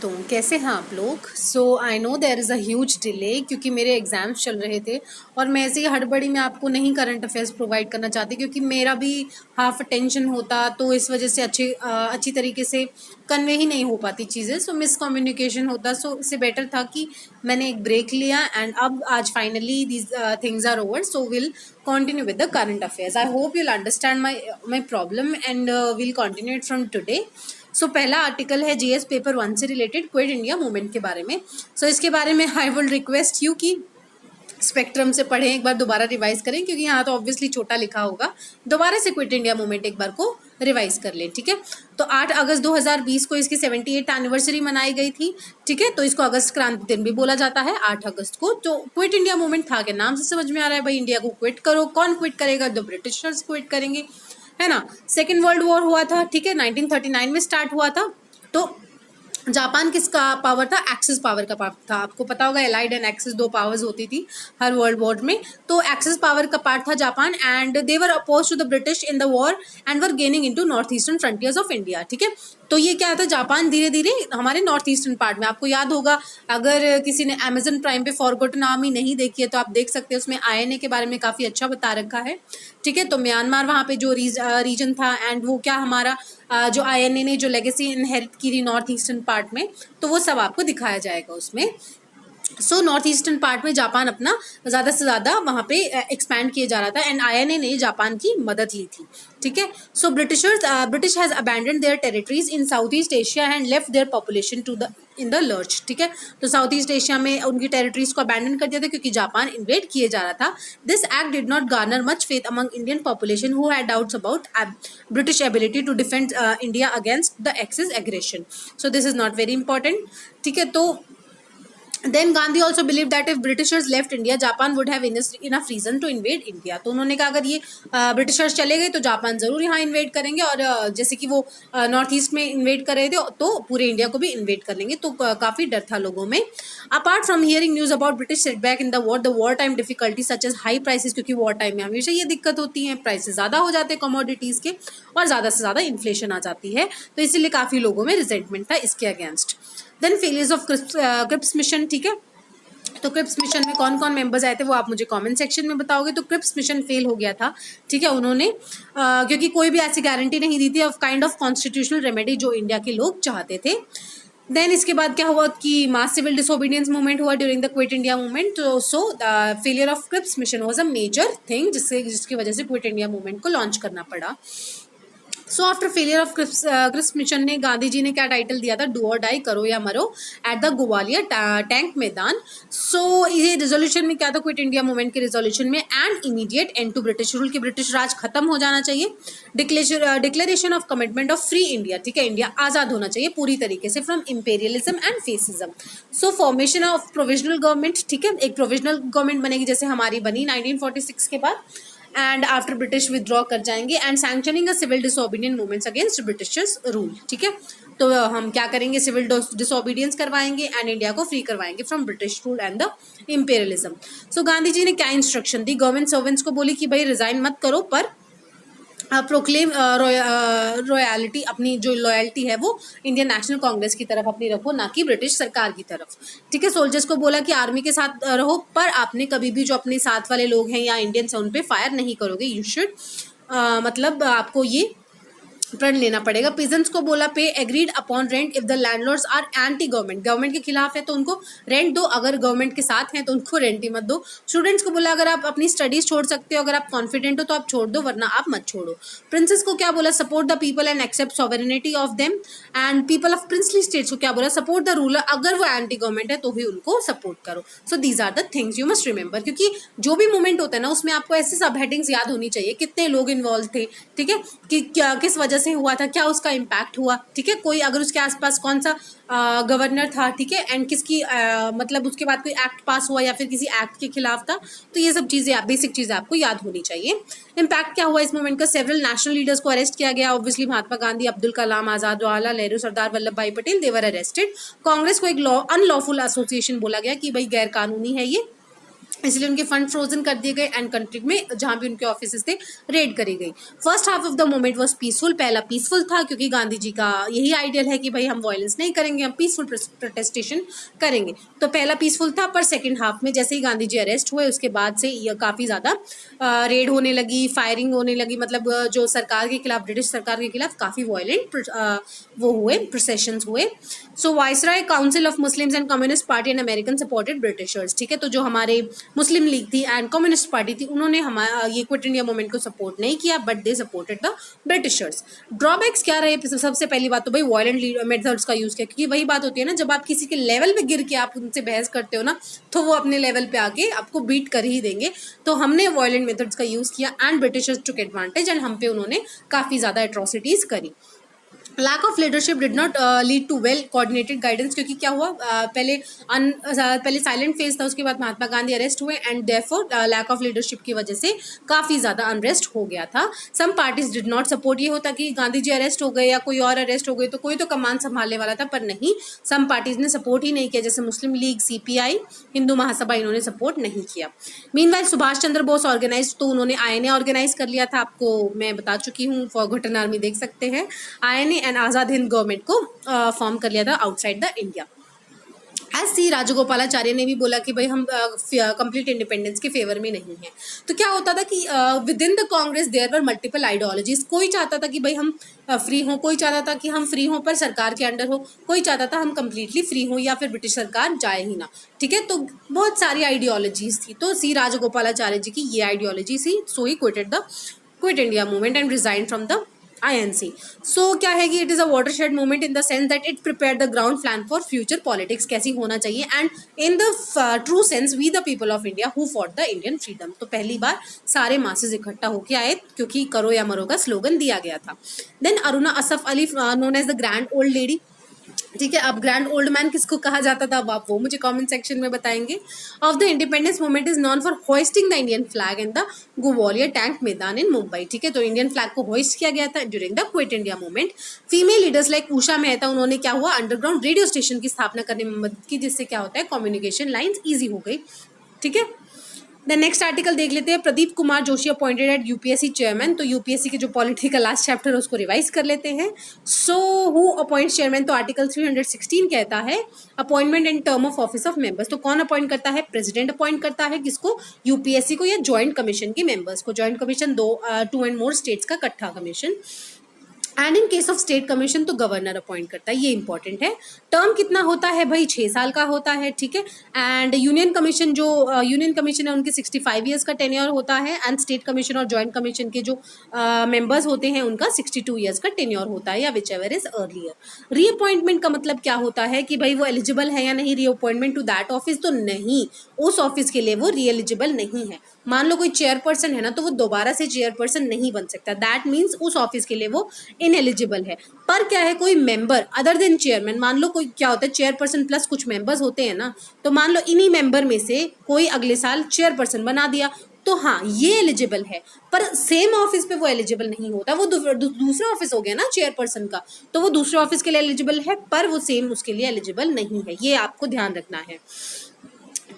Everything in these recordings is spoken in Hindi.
तो कैसे हैं आप लोग। I know there is a huge delay क्योंकि मेरे एग्ज़ाम्स चल रहे थे और मैं ऐसे ही हड़बड़ी में आपको नहीं करंट अफेयर्स प्रोवाइड करना चाहती क्योंकि मेरा भी हाफ टेंशन होता, तो इस वजह से अच्छी तरीके से कन्वे ही नहीं हो पाती चीज़ें। सो मिसकम्युनिकेशन होता। सो इससे बेटर था कि मैंने एक ब्रेक लिया एंड अब आज finally these things are over, so will continue with the current affairs. I hope you'll understand my problem and we'll continue it from today. सो पहला आर्टिकल है जीएस पेपर 1 से रिलेटेड क्विट इंडिया मूवमेंट के बारे में। इसके बारे में आई विल रिक्वेस्ट यू कि स्पेक्ट्रम से पढ़ें, एक बार दोबारा रिवाइज करें क्योंकि यहाँ तो ऑब्वियसली छोटा लिखा होगा। दोबारा से क्विट इंडिया मूवमेंट एक बार को रिवाइज कर लें, ठीक है। तो 8 अगस्त 2020 को इसकी 78th एनिवर्सरी मनाई गई थी, ठीक है। तो इसको अगस्त क्रांति दिन भी बोला जाता है 8 अगस्त को। तो क्विट इंडिया मूवमेंट था क्या, नाम से समझ में आ रहा है भाई, इंडिया को क्विट करो। कौन क्विट करेगा? द ब्रिटिशर्स क्विट करेंगे, है ना। सेकेंड वर्ल्ड वॉर हुआ था, ठीक है, 1939 में स्टार्ट हुआ था। तो जापान किसका पावर था? एक्सिस पावर का पावर था। आपको पता होगा एलाइड एंड एक्सिस दो पावर्स होती थी हर वर्ल्ड वॉर में। तो एक्सिस पावर का पार्ट था Japan and they were oppose to the British in the war and were gaining into north eastern frontiers of India, ठीक है। तो ये क्या था, जापान धीरे धीरे हमारे नॉर्थ ईस्टर्न पार्ट में, आपको याद होगा अगर किसी ने अमेजन प्राइम पे फॉरगॉटन आर्मी नहीं देखी है तो आप देख सकते हैं, उसमें आईएनए के बारे में काफ़ी अच्छा बता रखा है, ठीक है। तो म्यांमार वहाँ पे जो रीजन था एंड वो क्या हमारा जो आईएनए ने जो लेगेसी इनहेरिट की थी नॉर्थ ईस्टर्न पार्ट में, तो वो सब आपको दिखाया जाएगा उसमें। नॉर्थ ईस्टर्न पार्ट में जापान अपना ज़्यादा से ज़्यादा वहाँ पे एक्सपैंड किए जा रहा था एंड आईएनए ने जापान की मदद ली थी, ठीक है। British has abandon their territories in south east Asia and left their population to the in the lurch, ठीक है। तो साउथ ईस्ट एशिया में उनकी टेरिटरीज को अबैंडन कर दिया था क्योंकि जापान इन्वेड किए जा रहा था। This act did not garner much faith among Indian population who had doubts about British ability to defend India against the axis aggression. So this is not very important, ठीक है। तो Then Gandhi also believed that if Britishers left India, Japan would have enough reason to invade India. तो उन्होंने कहा अगर ये ब्रिटिशर्स चले गए तो जापान ज़रूर यहाँ इन्वेड करेंगे और जैसे कि वो नॉर्थ ईस्ट में इन्वेड कर रहे थे तो पूरे इंडिया को भी इन्वेड कर लेंगे। तो काफ़ी डर था लोगों में। Apart from hearing news about British setback in the war time difficulty such as high prices, क्योंकि वॉर टाइम में हमेशा ये दिक्कत होती है, प्राइसेस ज़्यादा हो जाते हैं कमोडिटीज़ के और ज़्यादा से ज़्यादा इन्फ्लेशन आ जाती है, तो इसीलिए काफ़ी लोगों में रिजेंटमेंट था इसके against. Then failures of Cripps mission, ठीक है। तो क्रिप्स मिशन में कौन कौन मेंबर्स आए थे वो आप मुझे कमेंट सेक्शन में बताओगे। तो क्रिप्स मिशन फेल हो गया था, ठीक है। उन्होंने क्योंकि कोई भी ऐसी गारंटी नहीं दी थी of kind of constitutional remedy जो इंडिया के लोग चाहते थे। देन इसके बाद क्या हुआ कि मास सिविल डिसोबीडियंस मूवमेंट हुआ during the quit India movement. So the failure of Cripps mission was a major thing जिसकी वजह से क्विट इंडिया मूवमेंट को लॉन्च करना पड़ा। After failure of Cripps mission ने गांधी जी ने क्या टाइटल दिया था? डू और डाई, करो या मरो, एट द ग्वालियर टैंक मैदान। ये रिजोल्यूशन में क्या था क्विट इंडिया मूवमेंट के रिजोल्यूशन में? And immediate end to British rule, की ब्रिटिश राज खत्म हो जाना चाहिए। Declaration of commitment of free India, ठीक है, इंडिया आज़ाद होना चाहिए पूरी तरीके से from imperialism and fascism. Formation of provisional government, ठीक है, एक प्रोविजनल गवर्नमेंट बनेगी जैसे हमारी बनी 1946 के बाद एंड आफ्टर ब्रिटिश विदड्रॉ कर जाएंगे and sanctioning a civil disobedient movements against Britishers rule, ठीक है। तो हम क्या करेंगे? सिविल डिसोबीडियंस करवाएंगे एंड इंडिया को फ्री करवाएंगे from British rule and the imperialism. Gandhi ji ने क्या इंस्ट्रक्शन दी? गवर्नमेंट सर्वेंट्स को बोली कि भाई रिजाइन मत करो पर प्रोक्लेम रॉयलिटी, अपनी जो लॉयल्टी है वो इंडियन नेशनल कांग्रेस की तरफ अपनी रखो, ना कि ब्रिटिश सरकार की तरफ, ठीक है। सोल्जर्स को बोला कि आर्मी के साथ रहो पर आपने कभी भी जो अपने साथ वाले लोग हैं या इंडियंस हैं उन पे फायर नहीं करोगे। यू शुड मतलब आपको ये प्रण लेना पड़ेगा। पीजेंट्स को बोला pay agreed upon rent if the landlords are anti government, government के खिलाफ है तो उनको रेंट दो, अगर गवर्नमेंट के साथ हैं तो उनको रेंट ही मत दो। स्टूडेंट्स को बोला अगर आप अपनी स्टडीज छोड़ सकते हो, अगर आप कॉन्फिडेंट हो तो आप छोड़ दो वरना आप मत छोड़ो। प्रिंसेस को क्या बोला? Support the people and accept sovereignty of them. And people of princely states को क्या बोला? सपोर्ट द रूलर, अगर वो एंटी गवर्नमेंट है तो ही उनको सपोर्ट करो। So these are the things you must remember, क्योंकि जो भी मूवमेंट होता है ना उसमें आपको ऐसे सब हेडिंग्स याद होनी चाहिए, कितने लोग इन्वॉल्व थे, ठीक है, कि क्या किस वजह से हुआ था, क्या उसका इम्पैक्ट हुआ, ठीक है, कोई अगर उसके आसपास कौन सा गवर्नर था, ठीक है, एंड किसकी मतलब उसके बाद कोई एक्ट पास हुआ या फिर किसी एक्ट के खिलाफ था, तो ये सब चीज़ें बेसिक चीज़ें आपको याद होनी चाहिए। इम्पैक्ट क्या हुआ इस मूवमेंट का? सेवरल नेशनल लीडर्स को अरेस्ट किया गया, ऑब्वियसली महात्मा गांधी, अब्दुल कलाम आज़ाद, जवाहरलाल नेहरू, सरदार वल्लभ भाई पटेल, दे वर अरेस्टेड। कांग्रेस को एक अनलॉफुल एसोसिएशन बोला गया कि भाई गैर कानूनी है ये, इसलिए उनके फंड फ्रोजन कर दिए गए एंड कंट्री में जहां भी उनके ऑफिस थे रेड करी गई। First half of the movement was peaceful, पहला पीसफुल था क्योंकि गांधी जी का यही आइडियल है कि भाई हम वायलेंस नहीं करेंगे, हम पीसफुल प्रोटेस्टेशन करेंगे, तो पहला पीसफुल था। पर सेकंड हाफ में जैसे ही गांधी जी अरेस्ट हुए उसके बाद से ये काफ़ी ज़्यादा रेड होने लगी, फायरिंग होने लगी, मतलब जो सरकार के खिलाफ, ब्रिटिश सरकार के खिलाफ काफ़ी वायलेंट वो हुए, प्रोसेशंस हुए। So viceroy council of Muslims and communist party and American supported Britishers, ठीक है, तो जो हमारे मुस्लिम लीग थी एंड कम्युनिस्ट पार्टी थी उन्होंने हमारा ये क्विट इंडिया मूवमेंट को सपोर्ट नहीं किया, but they supported the Britishers. Drawbacks क्या रहे? सबसे पहली बात तो भाई वायलेंट मेथड्स का यूज़ किया, क्योंकि वही बात होती है ना, जब आप किसी के लेवल पे गिर के आप उनसे बहस करते हो ना, तो वो अपने लेवल पे आके आपको बीट कर ही देंगे। तो हमने वायलेंट मेथड्स का यूज़ किया and Britishers took advantage and हम पे उन्होंने काफ़ी ज़्यादा एट्रोसिटीज़ करी। Lack of leadership did not lead to well coordinated guidance, क्योंकि क्या हुआ, पहले साइलेंट फेज था, उसके बाद महात्मा गांधी अरेस्ट हुए and therefore lack of leadership की वजह से काफ़ी ज़्यादा अनरेस्ट हो गया था। Some parties did not support, ये होता कि गांधी जी अरेस्ट हो गए या कोई और अरेस्ट हो गए तो कोई तो कमान संभालने वाला था, पर नहीं, सम पार्टीज ने सपोर्ट ही नहीं किया, जैसे मुस्लिम लीग, CPI, हिंदू महासभा, इन्होंने सपोर्ट नहीं किया। मीनवाइल सुभाष चंद्र बोस ऑर्गेनाइज, तो उन्होंने INA ऑर्गेनाइज कर लिया था, आपको मैं बता चुकी हूँ, फॉरगॉटन आर्मी देख सकते हैं। INA and Azad Hind government को फॉर्म कर लिया था आउटसाइड द इंडिया। एज सी राजगोपालाचार्य ने भी बोला कि भाई हम कंप्लीट इंडिपेंडेंस के फेवर में नहीं हैं। तो क्या होता था कि within the Congress there were multiple ideologies, कोई चाहता था कि भाई हम फ्री हों, कोई चाहता था कि हम फ्री हों पर सरकार के अंडर हो, कोई चाहता था हम कम्प्लीटली फ्री हों या फिर ब्रिटिश सरकार जाए ही ना, ठीक है, तो बहुत सारी आइडियोलॉजीज थी। तो सी राजगोपालाचार्य जी की ये आइडियोलॉजी थी, so he quit India movement and resign from the INC। सो क्या है कि it is a watershed movement in the sense that it prepare the ground plan for future politics, कैसी होना चाहिए, and in the true sense we the people of India who fought the Indian freedom. तो पहली बार सारे मासेस इकट्ठा होकर आए क्योंकि करो या मरो का स्लोगन दिया गया था। Then Aruna Asaf Ali known as the grand old lady, ठीक है, अब ग्रैंड ओल्ड मैन किसको कहा जाता था, अब आप वो मुझे कमेंट सेक्शन में बताएंगे। Of the independence movement is non for hoisting the Indian flag in the Gwalior tank मैदान इन मुंबई, ठीक है, तो इंडियन फ्लैग को होइस्ट किया गया था during the quit India movement. Female leaders like Usha Mehta, उन्होंने क्या हुआ, अंडरग्राउंड रेडियो स्टेशन की स्थापना करने में मदद की, जिससे क्या होता है, कम्युनिकेशन लाइन्स ईजी हो गई, ठीक है। द नेक्स्ट आर्टिकल देख लेते हैं। Pradeep Kumar Joshi appointed at UPSC chairman, तो UPSC के जो पॉलिटी का लास्ट चैप्टर है उसको रिवाइज कर लेते हैं। सो हु अपॉइंट्स चेयरमैन, तो आर्टिकल 316 कहता है appointment and term of office of members, तो कौन अपॉइंट करता है, प्रेसिडेंट अपॉइंट करता है, किसको, UPSC को या ज्वाइंट कमीशन के मेंबर्स को। Joint commission 2 and more states का इकट्ठा commission, and in case of state commission तो गवर्नर अपॉइंट करता है, ये इंपॉर्टेंट है। टर्म कितना होता है भाई, 6 साल का होता है, ठीक है। एंड यूनियन कमीशन है उनके 65 ईयर्स का टेन्योर होता है, एंड स्टेट कमीशन और जॉइंट कमीशन के जो मेंबर्स होते हैं उनका 62 ईयर्स का टेन्योर होता है, या which ever is earlier. Reappointment का मतलब क्या होता है कि भाई वो एलिजिबल है या नहीं रीअपॉइंटमेंट टू दैट ऑफिस, तो नहीं, उस ऑफिस के लिए वो री एलिजिबल नहीं है। मान लो कोई चेयरपर्सन है ना, तो वो दोबारा से चेयरपर्सन नहीं बन सकता, दैट मीन्स उस ऑफिस के लिए वो इनएलिजिबल है। पर क्या है, कोई मेंबर अदर देन चेयरमैन, मान लो कोई क्या होता है, चेयरपर्सन प्लस कुछ मेंबर्स होते हैं ना, तो मान लो इन्हीं मेंबर में से कोई अगले साल चेयरपर्सन बना दिया, तो हाँ ये एलिजिबल है, पर सेम ऑफिस पे वो एलिजिबल नहीं होता, वो दूसरा ऑफिस हो गया ना चेयरपर्सन का, तो वो दूसरे ऑफिस के लिए एलिजिबल है पर वो सेम उसके लिए एलिजिबल नहीं है, ये आपको ध्यान रखना है,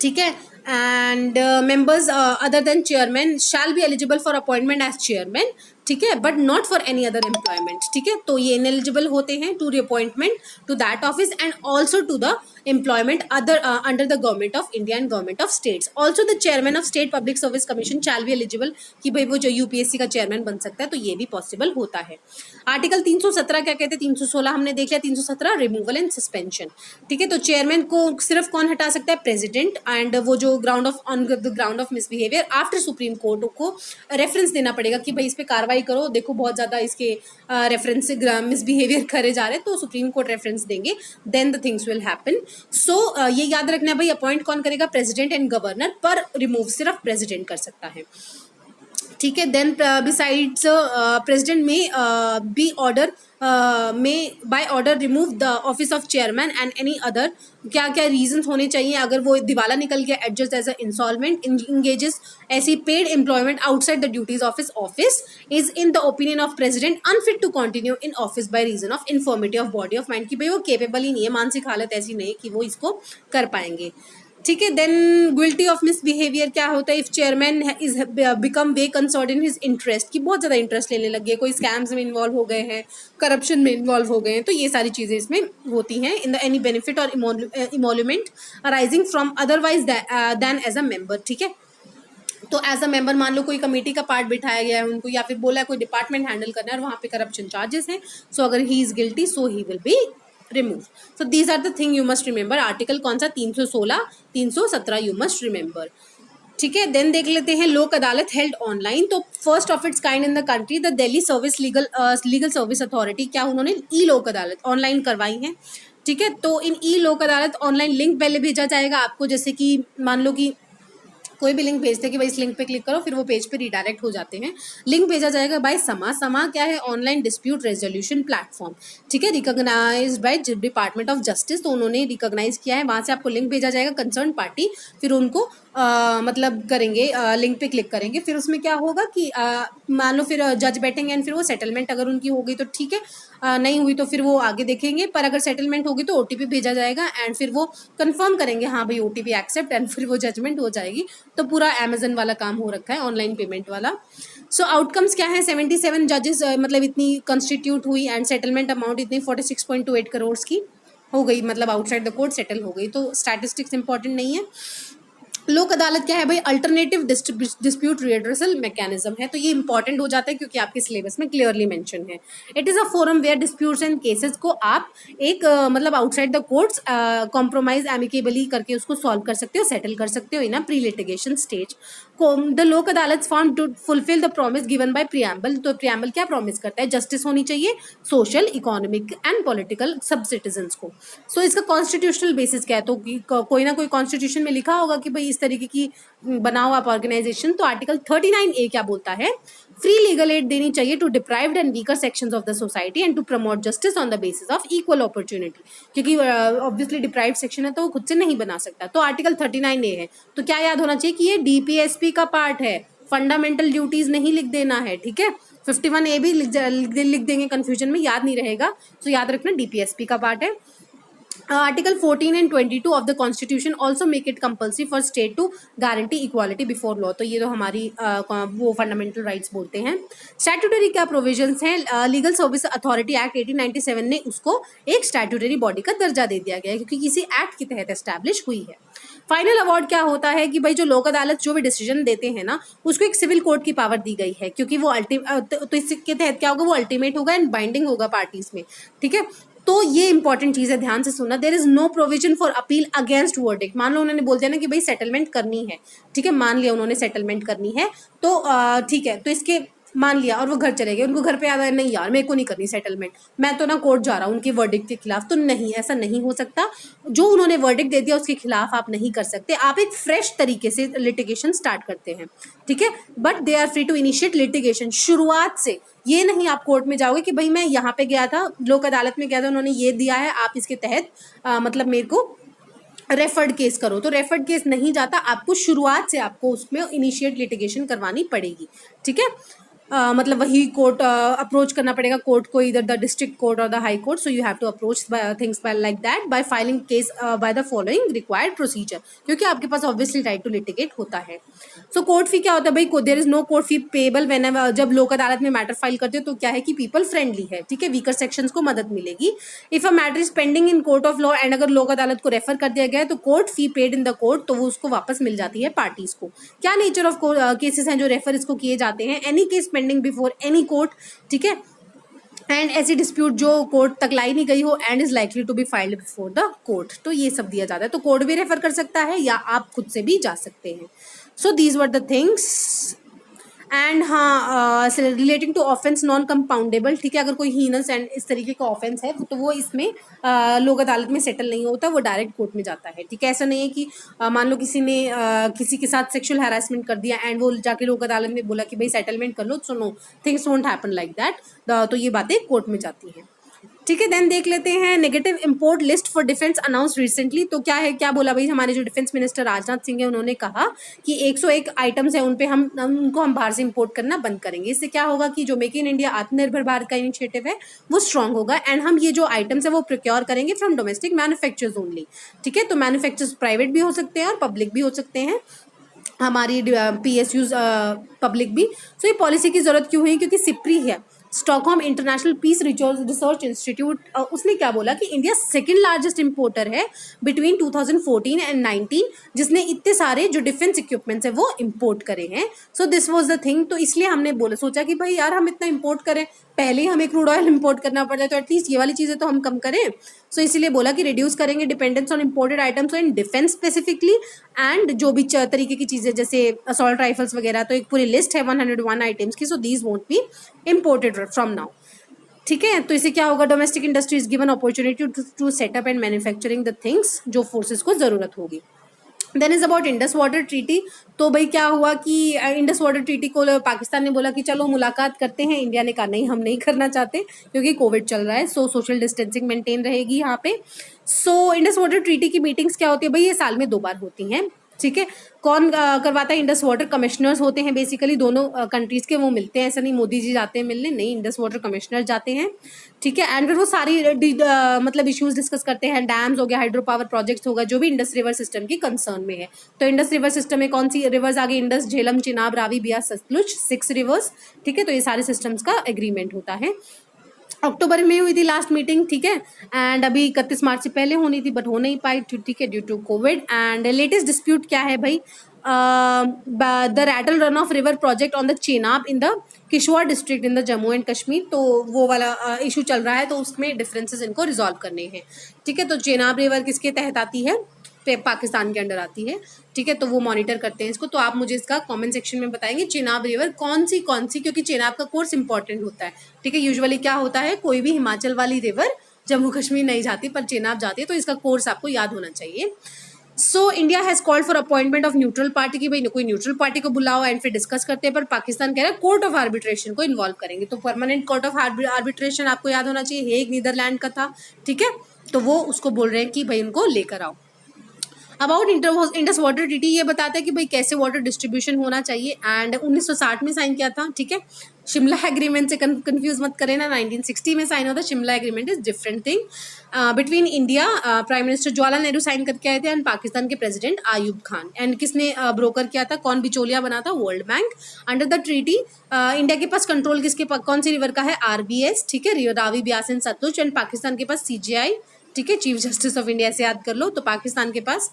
ठीक है। And members other than chairman shall be eligible for appointment as chairman, ठीक है, but not for any other employment, ठीक है, तो ये इनएलिजिबल होते हैं to reappointment to that office and also to the employment other under the government of India and government of states. Also the chairman of state public service commission shall be eligible, कि भाई वो जो UPSC का चेयरमैन बन सकता है, तो ये भी पॉसिबल होता है। आर्टिकल 317 क्या कहते हैं, 316 हमने देख लिया, 317 रिमूवल एंड सस्पेंशन, ठीक है, तो चेयरमैन को सिर्फ कौन हटा सकता है, प्रेसिडेंट, एंड वो जो on the ground of misbehaviour after supreme court को रेफरेंस देना पड़ेगा कि भाई इस पर कार्रवाई करो, देखो बहुत ज़्यादा इसके रेफरेंस से मिसबिहेवियर करे जा रहे हैं, तो सुप्रीम कोर्ट रेफरेंस देंगे, then the things will happen. So ये याद रखना है भाई, अपॉइंट कौन करेगा, प्रेसिडेंट एंड गवर्नर, पर रिमूव सिर्फ प्रेसिडेंट कर सकता है, ठीक है। देन बिसाइड्स प्रेसिडेंट में बी ऑर्डर में by order remove the office of chairman and any other, क्या क्या रीजंस होने चाहिए, अगर वो दिवाला निकल गया, adjust as a insolvent, engages ऐसी paid employment outside the duties of his office, is in the opinion of president unfit to continue in office by reason of infirmity of body of mind, कि भाई वो केपेबल ही नहीं है, मानसिक हालत ऐसी नहीं है कि वो इसको कर पाएंगे, ठीक है। देन गिल्टी ऑफ मिसबिहेवियर क्या होता है, if chairman is become way concern in his interest, की बहुत ज़्यादा इंटरेस्ट लेने लग गए, कोई स्कैम्स में इन्वॉल्व हो गए हैं, करप्शन में इन्वॉल्व हो गए हैं, तो ये सारी चीज़ें इसमें होती हैं। इन द एनी बेनिफिट और emolument arising from otherwise than as a member. ठीक है, तो एज अ मेंबर मान लो कोई कमेटी का पार्ट बिठाया गया है उनको, या फिर बोला है कोई डिपार्टमेंट हैंडल करना है और वहाँ पे करप्शन चार्जेस हैं, सो अगर he is guilty so he will be remove. So these are the thing you must remember. Article कौन सा, 316 317 यू मस्ट रिमेंबर। ठीक है, देन देख लेते हैं लोक अदालत हेल्ड ऑनलाइन। तो first of its kind in the country the Delhi service legal service authority, क्या उन्होंने ई लोक अदालत ऑनलाइन करवाई है। ठीक है, तो इन ई लोक अदालत ऑनलाइन लिंक पहले भेजा जाएगा आपको, जैसे कि मान लो कि कोई भी लिंक भेजते हैं कि भाई इस लिंक पे क्लिक करो, फिर वो पेज पे रिडायरेक्ट हो जाते हैं। लिंक भेजा जाएगा बाय समा क्या है, ऑनलाइन डिस्प्यूट रेजोल्यूशन प्लेटफॉर्म। ठीक है, recognised by department of justice, तो उन्होंने रिकॉग्नाइज किया है, वहाँ से आपको लिंक भेजा जाएगा कंसर्न पार्टी, फिर उनको मतलब करेंगे, लिंक पे क्लिक करेंगे, फिर उसमें क्या होगा कि मान लो फिर जज बैठेंगे एंड फिर वो सेटलमेंट अगर उनकी हो गई तो ठीक है, नहीं हुई तो फिर वो आगे देखेंगे, पर अगर सेटलमेंट होगी तो ओटीपी भेजा जाएगा एंड फिर वो कंफर्म करेंगे हाँ भाई ओटीपी एक्सेप्ट, एंड फिर वो जजमेंट हो जाएगी। तो पूरा अमेजन वाला काम हो रखा है, ऑनलाइन पेमेंट वाला। सो आउटकम्स क्या है, 77 जजेस मतलब इतनी कंस्टिट्यूट हुई एंड सेटलमेंट अमाउंट इतनी 46.28 करोड़ की हो गई, मतलब आउटसाइड द कोर्ट सेटल हो गई। तो स्टैटिस्टिक्स इंपॉर्टेंट नहीं है। लोक अदालत क्या है भाई, अल्टरनेटिव डिस्प्यूट रिड्रेसल मैकेनिज्म है, तो ये इंपॉर्टेंट हो जाता है क्योंकि आपके सिलेबस में क्लियरली मेंशन है। It is a forum where disputes and cases को आप एक मतलब outside the courts compromise amicably करके उसको सॉल्व कर सकते हो, सेटल कर सकते हो in a pre litigation stage. The Lok Adalat found to fulfil the promise given by preamble. तो प्रियम्बल क्या प्रॉमिस करता है, जस्टिस होनी चाहिए सोशल, इकोनॉमिक एंड पॉलिटिकल सब सिटीजन्स को। सो इसका कॉन्स्टिट्यूशनल बेसिस क्या है, तो कोई ना कोई कॉन्स्टिट्यूशन में लिखा होगा कि भाई इस तरीके की बनाओ आप ऑर्गेनाइजेशन। तो आर्टिकल 39A क्या बोलता है, फ्री लीगल एड देनी चाहिए to deprived and weaker sections of the society and to promote justice on the basis of equal opportunity, क्योंकि ऑब्वियसली डिप्राइव्ड सेक्शन है तो वो खुद से नहीं बना सकता। तो आर्टिकल 39A है, तो क्या याद होना चाहिए कि ये डीपीएसपी का पार्ट है, फंडामेंटल ड्यूटीज नहीं लिख देना है। ठीक है, 51A भी लिख देंगे, कंफ्यूजन में याद नहीं रहेगा, तो याद रखना डीपीएसपी का पार्ट है। Article 14 and 22 of the Constitution also make it compulsory for state to guarantee equality before law। तो ये तो हमारी वो फंडामेंटल राइट्स बोलते हैं। स्टैट्यूटरी क्या प्रोविजंस हैं, लीगल सर्विस अथॉरिटी एक्ट 1897 ने उसको एक स्टैट्यूटरी बॉडी का दर्जा दे दिया गया है क्योंकि किसी एक्ट के तहत एस्टैब्लिश हुई है। फाइनल अवार्ड क्या होता है कि भाई जो लोक अदालत जो भी डिसीजन देते हैं ना, उसको एक सिविल कोर्ट की पावर दी गई है, क्योंकि वो तो इसके तहत क्या होगा, वो अल्टीमेट होगा एंड बाइंडिंग होगा पार्टीज में। ठीक है, तो ये इंपॉर्टेंट चीज है, ध्यान से सुनना। There is no provision for appeal against verdict. मान लो उन्होंने बोल दिया ना कि भाई सेटलमेंट करनी है, ठीक है, मान लिया उन्होंने सेटलमेंट करनी है, तो ठीक है, तो इसके मान लिया और वो घर चले गए, उनको घर पे याद आया नहीं यार मेरे को नहीं करनी सेटलमेंट, मैं तो ना कोर्ट जा रहा हूँ उनके वर्डिक्ट के खिलाफ। तो नहीं, ऐसा नहीं हो सकता, जो उन्होंने वर्डिक्ट दे दिया उसके खिलाफ आप नहीं कर सकते, आप एक फ्रेश तरीके से लिटिगेशन स्टार्ट करते हैं। ठीक है, but they are free to initiate litigation शुरुआत से। ये नहीं आप कोर्ट में जाओगे कि भाई मैं यहाँ पे गया था, लोक अदालत में गया था, उन्होंने ये दिया है, आप इसके तहत मतलब मेरे को रेफर्ड केस करो, तो रेफर्ड केस नहीं जाता, आपको शुरुआत से आपको उसमें इनिशिएट लिटिगेशन करवानी पड़ेगी। ठीक है, मतलब वही कोर्ट अप्रोच करना पड़ेगा कोर्ट को, इधर द डिस्ट्रिक्ट कोर्ट और the high court. So you have to approach things by like that by filing case by the following required procedure, क्योंकि आपके पास ऑब्वियसली राइट टू लिटिगेट होता है। सो कोर्ट फी क्या होता है भाई, there is no court fee payable when जब लोक अदालत में मैटर फाइल करते हो तो क्या है कि पीपल फ्रेंडली है। ठीक है, वीकर सेक्शंस को मदद मिलेगी। If a matter is pending in court of law and अगर लोक अदालत को रेफर कर दिया गया है तो court fee paid in the court, तो वो उसको वापस मिल जाती है पार्टीज को। क्या नेचर ऑफ केसेस हैं जो रेफर इसको किए जाते हैं, any case pending before any court. ठीक है, एंड ऐसी डिस्प्यूट जो कोर्ट तक लाई नहीं गई हो and is likely to be filed before the court, तो ये सब दिया जाता है। तो कोर्ट भी रेफर कर सकता है या आप खुद से भी जा सकते हैं। So these were the things. And हाँ, relating to offence non compoundable. ठीक है, अगर कोई हीनस एंड इस तरीके का ऑफेंस है तो वो इसमें लोक अदालत में सेटल नहीं होता, वो डायरेक्ट कोर्ट में जाता है। ठीक है, ऐसा नहीं है कि मान लो किसी ने किसी के साथ सेक्सुअल हैरासमेंट कर दिया एंड वो जाके लोक अदालत में बोला कि भाई सेटलमेंट कर लो, so no, things won't happen like that. तो ये बातें कोर्ट में जाती हैं। ठीक है। देन देख लेते हैं negative import list for defence announce recently. तो क्या है, क्या बोला भाई हमारे जो डिफेंस मिनिस्टर राजनाथ सिंह है, उन्होंने कहा कि 101 आइटम्स है उन पे उनको हम बाहर से इंपोर्ट करना बंद करेंगे। इससे क्या होगा कि जो मेक इन इंडिया आत्मनिर्भर भारत का इनिशिएटिव है वो स्ट्रांग होगा, एंड हम ये जो आइटम्स है वो प्रोक्योर करेंगे फ्रॉम डोमेस्टिक मैन्युफैक्चरर्स ओनली। ठीक है, तो मैन्युफैक्चरर्स प्राइवेट भी हो सकते हैं और पब्लिक भी हो सकते हैं, हमारी PSUs पब्लिक भी। सो ये पॉलिसी की जरूरत क्यों है, क्योंकि सिप्री है, Stockholm International Peace Research Institute, उसने क्या बोला कि इंडिया सेकंड लार्जेस्ट इंपोर्टर है बिटवीन 2014 एंड 19, जिसने इतने सारे जो डिफेंस इक्विपमेंट्स है वो इंपोर्ट करे हैं। So this was the thing. तो इसलिए हमने बोला, सोचा कि भाई यार हम इतना इंपोर्ट करें, पहले ही हमें क्रूड ऑयल इंपोर्ट करना पड़ जाए, तो एटलीस्ट ये वाली चीज़ें तो हम कम करें। सो इसीलिए बोला कि रिड्यूस करेंगे dependence on imported items in defence specifically, and जो भी तरीके की चीज़ें जैसे असॉल्ट राइफल्स वगैरह, तो एक पूरी लिस्ट है 101 आइटम्स की। So these won't be imported from now. ठीक है, तो इससे क्या होगा, domestic industries given opportunity to set up and manufacturing the things जो फोर्सेस को जरूरत होगी। Then is about Indus water treaty. तो भाई क्या हुआ कि इंडस वाटर ट्रीटी को पाकिस्तान ने बोला कि चलो मुलाकात करते हैं, इंडिया ने कहा नहीं हम नहीं करना चाहते क्योंकि कोविड चल रहा है, सो सोशल डिस्टेंसिंग मेंटेन रहेगी यहाँ पे। सो इंडस वाटर ट्रीटी की मीटिंग्स क्या होती है भाई, ये साल में 2 बार होती हैं। ठीक है, कौन करवाता है, इंडस वाटर कमिश्नर्स होते हैं बेसिकली, दोनों कंट्रीज के वो मिलते हैं, ऐसा नहीं मोदी जी जाते हैं मिलने, नहीं, इंडस वाटर कमिश्नर जाते हैं। ठीक है, एंड फिर वो सारी मतलब इश्यूज डिस्कस करते हैं, डैम्स हो गया, हाइड्रो पावर प्रोजेक्ट्स होगा, जो भी इंडस रिवर सिस्टम की कंसर्न में है। तो इंडस रिवर सिस्टम में कौन सी रिवर्स आगे, इंडस, झेलम, चिनाब, रावी, बियास, सतलुज, 6 रिवर्स। ठीक है, तो ये सारे सिस्टम्स का एग्रीमेंट होता है। अक्टूबर में हुई थी लास्ट मीटिंग। ठीक है, एंड अभी 31 मार्च से पहले होनी थी बट हो नहीं पाई, ठीक है, due to covid. And latest dispute क्या है भाई, the Ratle run of river project on the Chenab in the Kishtwar district in the Jammu and Kashmir. तो वो वाला इशू चल रहा है, तो उसमें डिफरेंसेस इनको रिजॉल्व करने हैं। ठीक है, तो चेनाब रिवर किसके तहत आती है, पाकिस्तान के अंडर आती है। ठीक है, तो वो मॉनिटर करते हैं इसको। तो आप मुझे इसका कमेंट सेक्शन में बताएंगे चेनाब रिवर कौन सी, क्योंकि चेनाब का कोर्स इंपॉर्टेंट होता है। ठीक है, यूजुअली क्या होता है, कोई भी हिमाचल वाली रिवर जम्मू कश्मीर नहीं जाती पर चेनाब जाती है, तो इसका कोर्स आपको याद होना चाहिए। So India has called for appointment of neutral party, की भाई कोई न्यूट्रल पार्टी को बुलाओ एंड फिर डिस्कस करते हैं, पर पाकिस्तान कह रहा है कोर्ट ऑफ आर्बिट्रेशन को इन्वॉल्व करेंगे। तो परमानेंट कोर्ट ऑफ आर्बिट्रेशन आपको याद होना चाहिए, हेग नीदरलैंड का था। ठीक है, तो वो उसको बोल रहे हैं कि भाई उनको लेकर आओ। अबाउट इंडस वाटर ट्रीटी, ये बताता है कि भाई कैसे वाटर डिस्ट्रीब्यूशन होना चाहिए, एंड 1960 में साइन किया था। ठीक है, शिमला एग्रीमेंट से कंफ्यूज मत करें ना, 1960 में साइन होता है, Shimla agreement is different thing. Between India, prime minister Jawaharlal Nehru sign करके आए थे, एंड पाकिस्तान के प्रेसिडेंट आयूब खान। एंड किसने ब्रोकर किया था, कौन बिचौलिया बना था, world bank. Under the treaty India के पास कंट्रोल किसके कौन सी रिवर का है, RBS। ठीक है, रावी, बियास एंड सतलुज। एंड पाकिस्तान के पास CJI, ठीक है, चीफ जस्टिस ऑफ इंडिया, से याद कर लो। तो पाकिस्तान के पास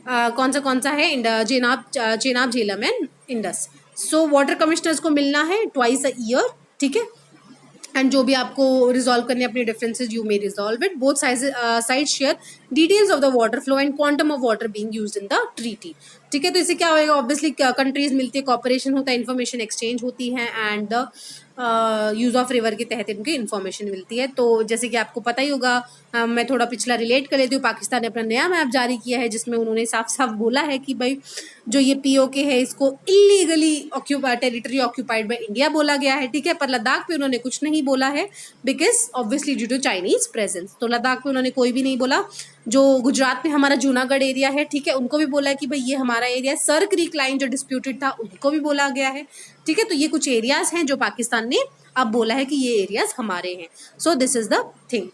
कौन सा है, Chenab, Jhelum and Indus. So water commissioners को मिलना है ट्वाइस अ ईयर। ठीक है, एंड जो भी आपको रिजॉल्व करने अपने differences, you may resolve it. Both side share details of the water flow and quantum of water being used in the treaty. ठीक है, तो इससे क्या होगा, ऑब्वियसली कंट्रीज मिलती है, कॉपरेशन होता है, इन्फॉर्मेशन एक्सचेंज होती है, and the use of river के तहत इनकी इन्फॉर्मेशन मिलती है। तो जैसे कि आपको पता ही होगा, मैं थोड़ा पिछला रिलेट कर लेती हूँ, पाकिस्तान ने अपना नया मैप जारी किया है जिसमें उन्होंने साफ साफ बोला है कि भाई जो ये POK है इसको illegally territory occupied by India बोला गया है। ठीक है, पर लद्दाख पे उन्होंने कुछ नहीं बोला है, because obviously due to Chinese presence. तो लद्दाख पे उन्होंने कोई भी नहीं बोला। जो गुजरात में हमारा जूनागढ़ एरिया है, ठीक है, उनको भी बोला है कि भाई ये हमारा एरिया है। सर क्रीक लाइन जो डिस्प्यूटेड था उनको भी बोला गया है। ठीक है, तो ये कुछ एरियाज हैं जो पाकिस्तान ने अब बोला है कि ये एरियाज हमारे हैं। So this is the thing.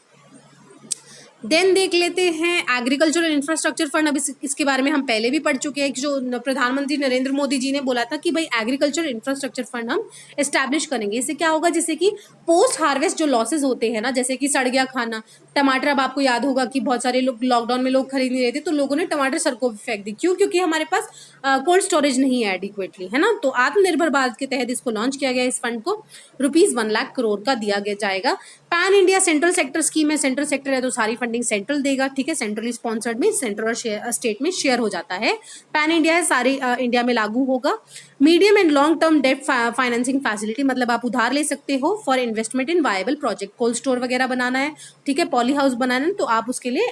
Then देख लेते हैं एग्रीकल्चरल इंफ्रास्ट्रक्चर फंड। अब इसके बारे में हम पहले भी पढ़ चुके हैं कि जो प्रधानमंत्री नरेंद्र मोदी जी ने बोला था कि भाई एग्रीकल्चर इंफ्रास्ट्रक्चर फंड हम एस्टैब्लिश करेंगे। इससे क्या होगा, जैसे कि पोस्ट हार्वेस्ट जो लॉसेज होते हैं ना, जैसे कि सड़ गया खाना, टमाटर, अब आपको याद होगा कि बहुत सारे लोग लॉकडाउन में लोग खरीद नहीं रहे थे, तो लोगों ने टमाटर सड़कों पर फेंक दी। क्यों? क्योंकि हमारे पास कोल्ड स्टोरेज नहीं है एडिक्वेटली, है ना। तो आत्मनिर्भर भारत के तहत इसको लॉन्च किया गया। इस फंड को ₹1 लाख करोड़ का दिया जाएगा। Pan India central sector scheme है, सेंट्रल सेक्टर है तो सारी फंडिंग सेंट्रल देगा। ठीक है, सेंट्रली स्पॉन्सर्ड में सेंट्रल और स्टेट में शेयर हो जाता है। पैन इंडिया है, सारे इंडिया में लागू होगा। Medium and long term debt financing facility, मतलब आप उधार ले सकते हो for investment in viable project. Cold store वगैरह बनाना है, ठीक है, पॉली हाउस बनाना है, तो आप उसके लिए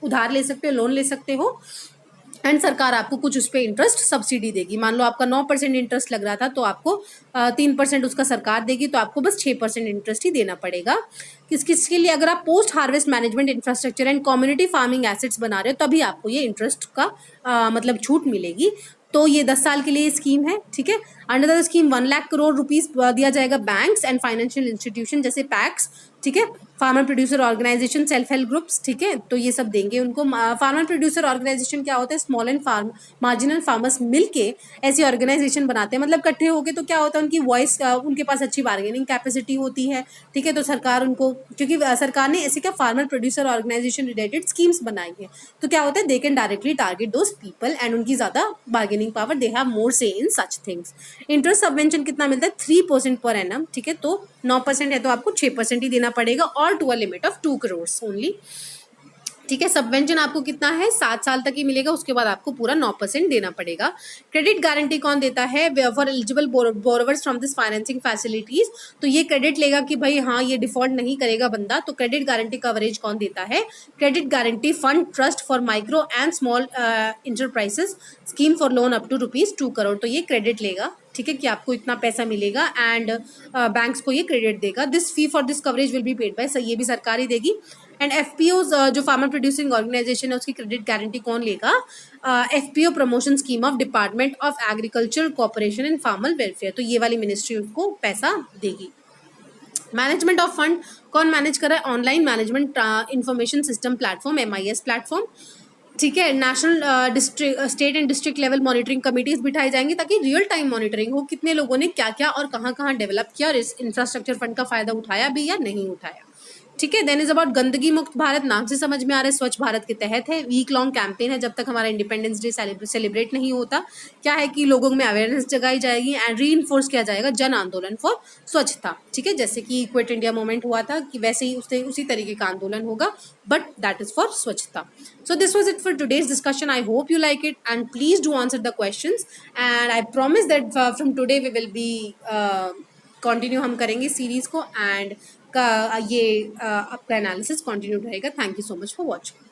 उधार ले सकते हो, लोन ले सकते हो। एंड सरकार आपको कुछ उस पर इंटरेस्ट सब्सिडी देगी। मान लो आपका 9% इंटरेस्ट लग रहा था तो आपको 3% उसका सरकार देगी, तो आपको बस 6% इंटरेस्ट ही देना पड़ेगा। किसके लिए? अगर आप post harvest management infrastructure and community farming assets बना रहे हो तभी आपको ये इंटरेस्ट का मतलब छूट मिलेगी। तो ये 10 साल के लिए स्कीम है, ठीक है। Under the scheme 1 lakh crore rupees दिया जाएगा बैंक्स एंड फाइनेंशियल इंस्टीट्यूशन जैसे पैक्स, ठीक है, farmer producer organisation, self help groups, ठीक है, तो ये सब देंगे उनको। फार्मर प्रोड्यूसर ऑर्गेनाइजेशन क्या होता है? स्मॉल एंड मार्जिनल फार्मर्स मिलके ऐसी ऑर्गेनाइजेशन बनाते हैं, मतलब इकट्ठे होके, तो क्या होता है उनकी वॉइस, उनके पास अच्छी बार्गेनिंग कैपेसिटी होती है, ठीक है। तो सरकार उनको, क्योंकि सरकार ने ऐसे क्या farmer producer organisation related schemes बनाई है, तो क्या होता है they can directly target those people and उनकी ज़्यादा bargaining power, they have more say in such things. Interest subvention कितना मिलता है? 3% पर एनम, ठीक है। तो 9% है तो आपको 6% ही देना पड़ेगा, और to a limit of 2 crore only, ठीक है। सबवेंशन आपको कितना है? 7 साल तक ही मिलेगा, उसके बाद आपको पूरा 9% देना पड़ेगा। क्रेडिट गारंटी कौन देता है? For eligible borrowers from this financing facilities, तो ये क्रेडिट लेगा कि भाई हाँ ये डिफॉल्ट नहीं करेगा बंदा, तो क्रेडिट गारंटी कवरेज कौन देता है? Credit guarantee fund trust for micro and small enterprises scheme for loan up to ₹2 crore, तो ये क्रेडिट लेगा, ठीक है, कि आपको इतना पैसा मिलेगा एंड बैंक्स को ये क्रेडिट देगा। This fee for this coverage will be paid by, ये भी सरकार ही देगी। एंड एफपीओ जो फार्मर प्रोड्यूसिंग ऑर्गेनाइजेशन है उसकी क्रेडिट गारंटी कौन लेगा? FPO promotion scheme of department of agriculture corporation and farmer welfare, तो ये वाली मिनिस्ट्री उसको पैसा देगी। मैनेजमेंट ऑफ फंड कौन मैनेज कर रहा है? Online management information system platform, MIS platform, ठीक है। National district state and district level monitoring committees बिठाई जाएंगी ताकि रियल टाइम मॉनिटरिंग हो, कितने लोगों ने क्या क्या और कहाँ कहाँ डेवलप किया और इस इंफ्रास्ट्रक्चर फंड का फायदा उठाया भी या नहीं उठाया, ठीक है। देन इज अबाउट गंदगी मुक्त भारत, नाम से समझ में आ रहा है स्वच्छ भारत के तहत है। वीक लॉन्ग कैंपेन है जब तक हमारा इंडिपेंडेंस डे सेलिब्रेट नहीं होता। क्या है कि लोगों में अवेयरनेस जगाई जाएगी एंड री इन्फोर्स किया जाएगा जन आंदोलन फॉर स्वच्छता, ठीक है। जैसे कि क्विट इंडिया मूवमेंट हुआ था कि वैसे ही उसी तरीके का आंदोलन होगा, बट दैट इज फॉर स्वच्छता। So this was it for today's discussion. I hope you like it and please do answer the questions. And I promise that from today we will be continue हम करेंगे सीरीज को एंड का ये आपका एनालिसिस कंटिन्यू रहेगा। Thank you so much for watching.